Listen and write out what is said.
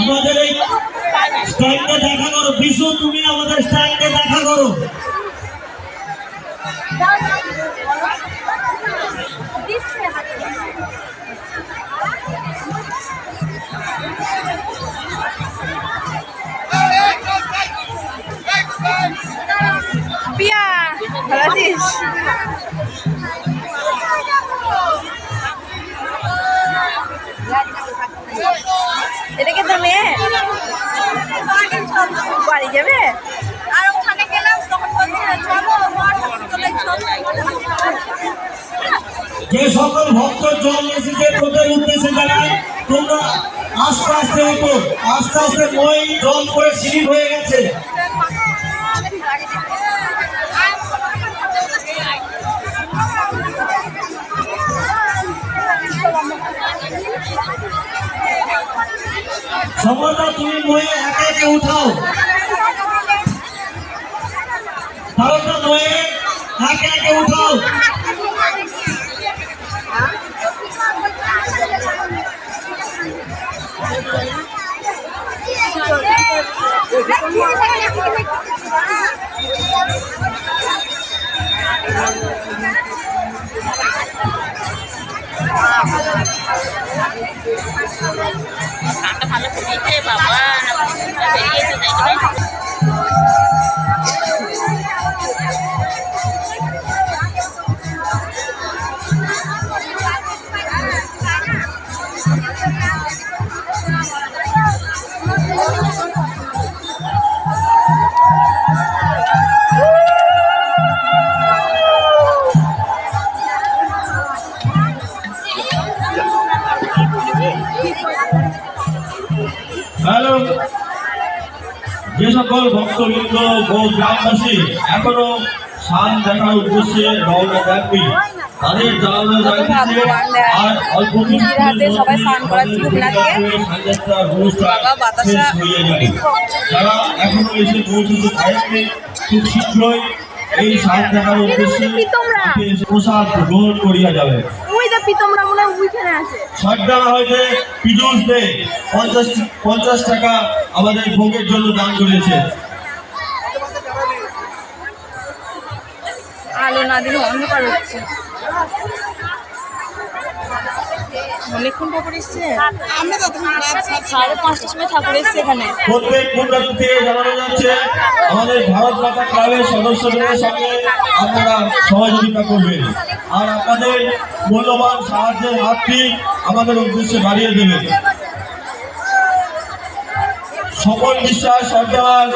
আমাদের এই স্ট্যান্ডে দেখা করো, বিশু তুমি আমাদের স্ট্যান্ডে দেখা করো। পিয়া ভালো আছিস? এটা কি তোর মেয়ে? বাড়ি যাবে? আর ওখানে গেলাম তখন বলছে চলো যে সকল ভক্ত জল এসেছে তোদের উদ্দেশ্যে জানাই, তোমরা আস্তে আস্তে হতো, আস্তে আস্তে মই জল করে স্লিপ হয়ে গেছে। সমতা তুমি ময়ে একে একে উঠাও, ভারতটা ময়ে একে একে উঠাও। ভালো করেছে বাবা, বেরিয়েছে দেখবে। হ্যালো, যে সকল ভক্তবৃন্দ ও গ্রামবাসী এখনো স্নান দেখার উদ্দেশ্যে রওনা দেননি, তাদের জানানো যাইতেছে আর অল্প সবাই স্নান করার জন্য শেষ হয়ে যাবে। যারা এখনো এসে পৌঁছতে পারেননি, খুব শীঘ্রই এই স্নান দেখার উদ্দেশ্যে প্রসাদ গ্রহণ করিয়া যাবে। সর্দারা হইতে পিজুস দে 50 টাকা আমাদের ভোগের জন্য দান করেছে। আলো না দিলে অন্ধকার হচ্ছে। অনেকক্ষণ ঠাকুর এসছে, 5:30টার সময় ঠাকুর এসছে এখানে। প্রত্যেক কুণ্ডা থেকে জানানো যাচ্ছে আমাদের ভারত মাতা ক্লাবের সদস্যদের সঙ্গে আপনারা সহযোগিতা করবেন আর আপনাদের মূল্যবান সাহায্যের হাতটি আমাদের উদ্দেশ্যে বাড়িয়ে দেবেন। সকল বিশ্বাস সর্দার